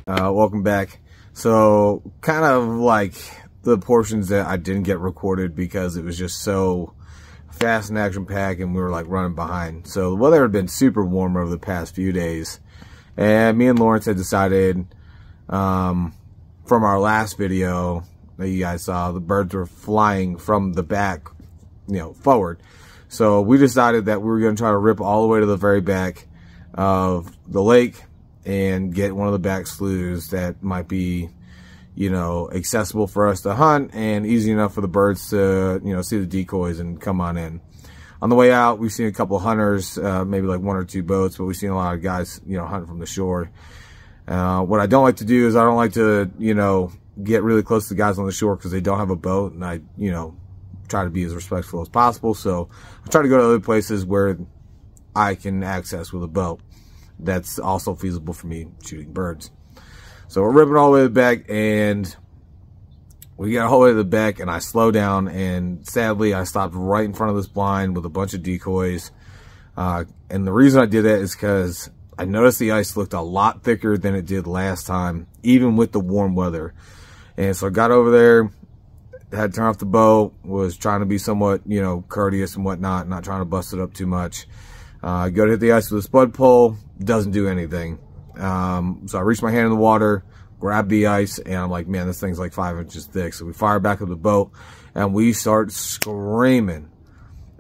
Welcome back. So kind of like the portions that I didn't get recorded because it was just so fast and action packed and we were like running behind. So the weather had been super warm over the past few days, and me and Lawrence had decided from our last video that you guys saw, the birds were flying from the back, forward. So we decided that we were going to try to rip all the way to the very back of the lake and get one of the back sloughs that might be, accessible for us to hunt and easy enough for the birds to, see the decoys and come on in. On the way out, we've seen a couple of hunters, maybe like one or two boats, but we've seen a lot of guys, hunting from the shore. What I don't like to do is I don't like to, get really close to the guys on the shore because they don't have a boat, and I, try to be as respectful as possible. So I try to go to other places where I can access with a boat that's also feasible for me shooting birds. So we're ripping all the way to the back, and we got all the way to the back, and I slow down, and sadly I stopped right in front of this blind with a bunch of decoys. And the reason I did that is because I noticed the ice looked a lot thicker than it did last time, even with the warm weather. And so I got over there, had to turn off the boat, was trying to be somewhat, courteous and whatnot, not trying to bust it up too much. Go to hit the ice with a spud pole, doesn't do anything. So I reached my hand in the water, grabbed the ice, and I'm like, man, this thing's like 5 inches thick. So we fire back at the boat, and we start screaming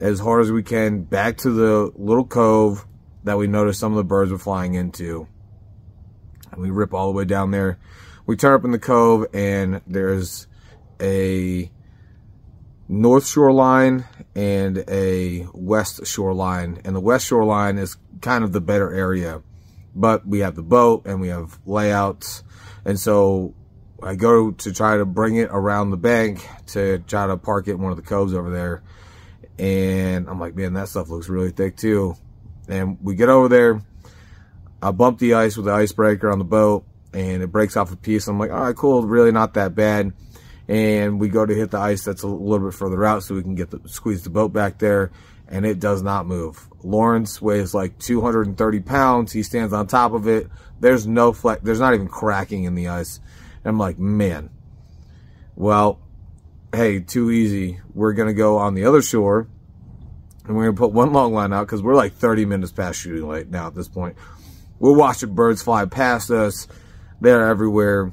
as hard as we can back to the little cove that we noticed some of the birds were flying into. And we rip all the way down there. We turn up in the cove, and there's a north shoreline and a west shoreline, and the west shoreline is kind of the better area, but we have the boat and we have layouts, and so I go to try to bring it around the bank to try to park it in one of the coves over there, and I'm like, man, that stuff looks really thick too. And we get over there, I bump the ice with the icebreaker on the boat, and it breaks off a piece. I'm like, all right, cool, really not that bad. And we go to hit the ice that's a little bit further out so we can squeeze the boat back there, and it does not move. Lawrence weighs like 230 pounds. He stands on top of it. There's no flex. There's not even cracking in the ice. And I'm like, man, well, hey, too easy. We're going to go on the other shore, and we're going to put one long line out because we're like 30 minutes past shooting light now at this point. We're watching birds fly past us. They're everywhere.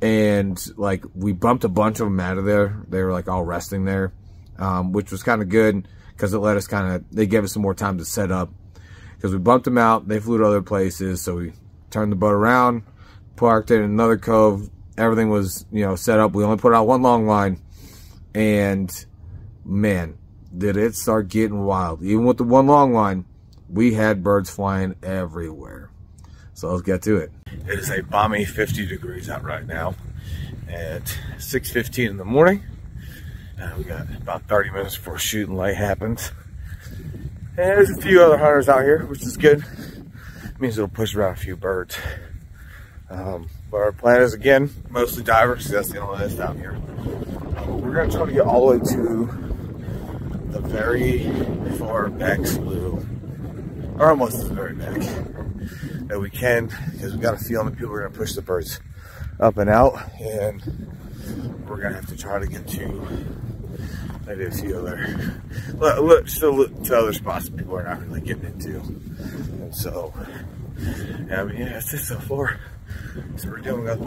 And like we bumped a bunch of them out of there. They were like all resting there, which was kind of good because it let us they gave us some more time to set up, because we bumped them out. They flew to other places. So we turned the boat around, parked it in another cove. Everything was, set up. We only put out one long line, and man, did it start getting wild. Even with the one long line, we had birds flying everywhere. So let's get to it. It is a balmy 50 degrees out right now at 6:15 in the morning. We got about 30 minutes before shooting light happens. And there's a few other hunters out here, which is good. It means it'll push around a few birds. But our plan is, again, mostly divers. That's the only list out here. We're going to try to get all the way to the very far back slough, or almost to the very back, that we can, because we got a feeling that people are going to push the birds up and out, and we're going to have to try to get to maybe a few other, to other spots that people are not really getting into. And so, yeah, it's just so far. So we're doing that.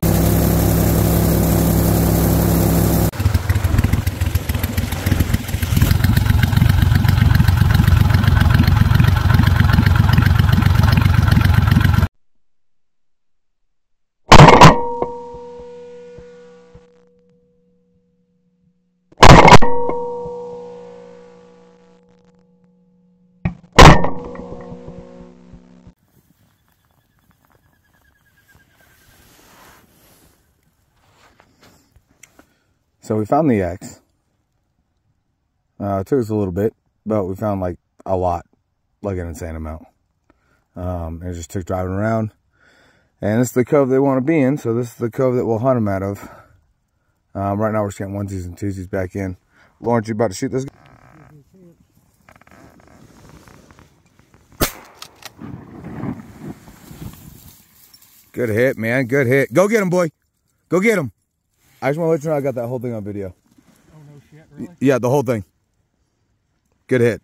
So we found the X. It took us a little bit, but we found like a lot, like an insane amount. It just took driving around. And this is the cove they want to be in, so this is the cove that we'll hunt them out of. Right now we're just getting onesies and twosies back in. Lawrence, you about to shoot this? Good hit, man. Good hit. Go get him, boy. Go get him. I just want to let you know I got that whole thing on video. Oh, no shit, really? Yeah, the whole thing. Good hit.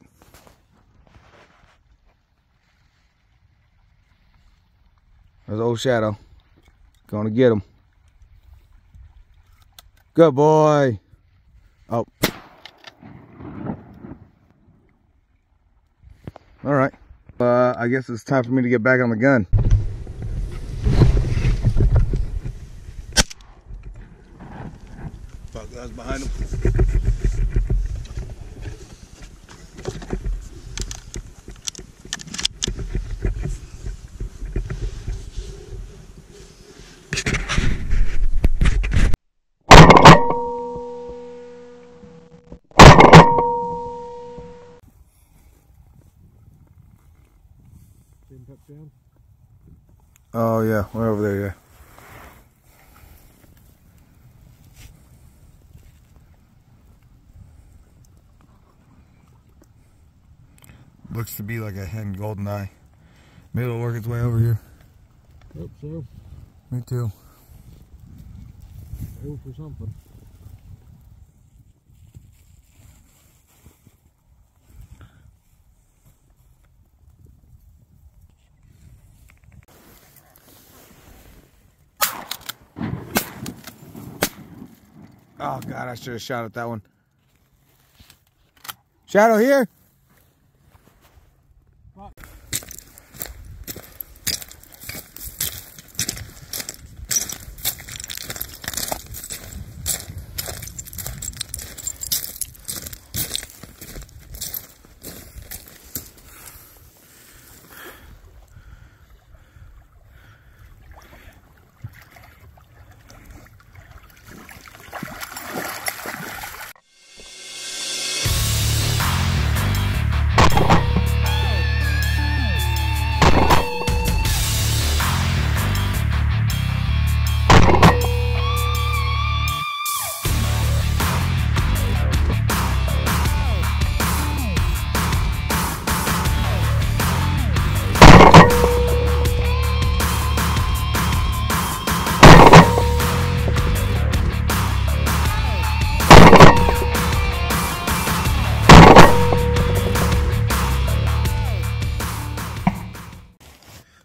There's old Shadow. Going to get him. Good boy. Oh. All right. I guess it's time for me to get back on the gun. Fuck, guys behind him. Down. Oh yeah, way over there, yeah. Looks to be like a hen goldeneye. Maybe it'll work its way over here. Hope so. Me too. Go for something. Oh God, I should have shot at that one. Shadow here.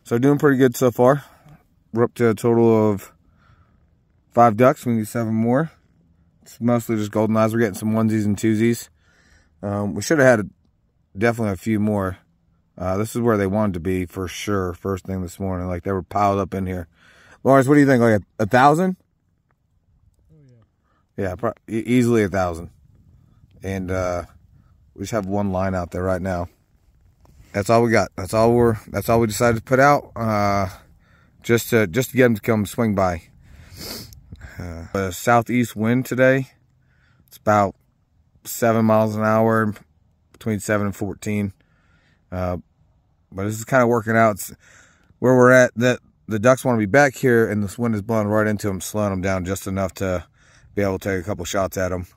So doing pretty good so far. We're up to a total of 5 ducks. We need 7 more. It's mostly just golden eyes. We're getting some onesies and twosies. We should have had definitely a few more. This is where they wanted to be for sure. First thing this morning, like they were piled up in here. Lawrence, what do you think? Like 1,000? Oh yeah. Yeah, easily 1,000. And we just have one line out there right now. That's all we got. That's all we decided to put out. Just to get them to come swing by. A southeast wind today. It's about 7 miles an hour, between 7 and 14. But this is kind of working out. It's where we're at. That the ducks want to be back here, and this wind is blowing right into them, slowing them down just enough to be able to take a couple shots at them.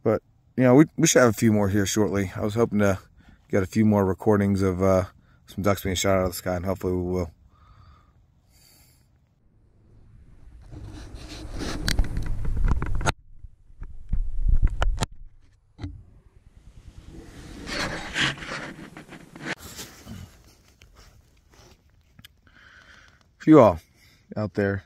But you know, we should have a few more here shortly. I was hoping to get a few more recordings of some ducks being shot out of the sky, and hopefully we will. For you all out there,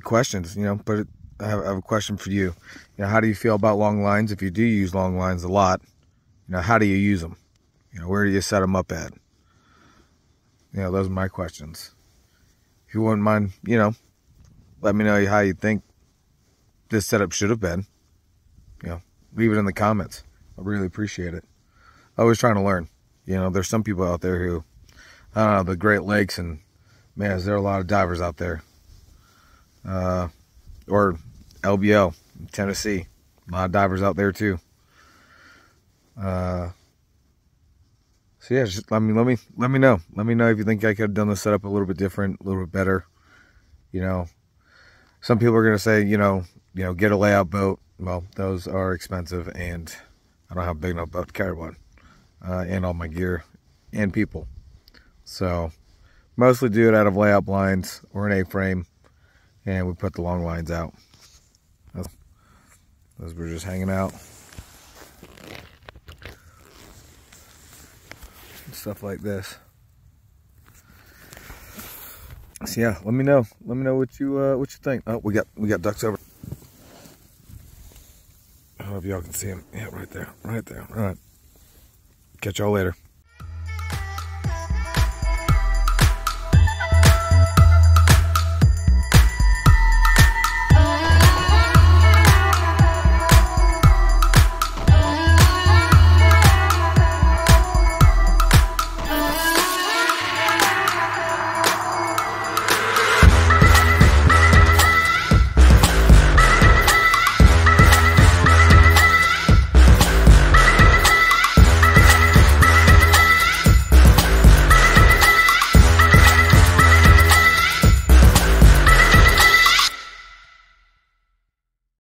questions, you know, but I have a question for you. You know, how do you feel about long lines? If you do use long lines a lot, you know, how do you use them? You know, where do you set them up at? You know, those are my questions. If you wouldn't mind, you know, let me know how you think this setup should have been. You know, leave it in the comments. I really appreciate it. Always trying to learn. You know, there's some people out there who, I don't know, the Great Lakes, and man, is there a lot of divers out there. Or LBO, Tennessee, a lot of divers out there too. So yeah, just let me know. Let me know if you think I could have done the setup a little bit different, a little bit better. You know, some people are gonna say, you know, get a layout boat. Well, those are expensive, and I don't have a big enough boat to carry one, and all my gear and people. So mostly do it out of layout blinds or an A-frame, and we put the long lines out. As we're just hanging out. Stuff like this. So yeah, let me know. Let me know what you think. Oh, we got ducks over. I don't know if y'all can see them. Yeah, right there, right there. All right. Catch y'all later.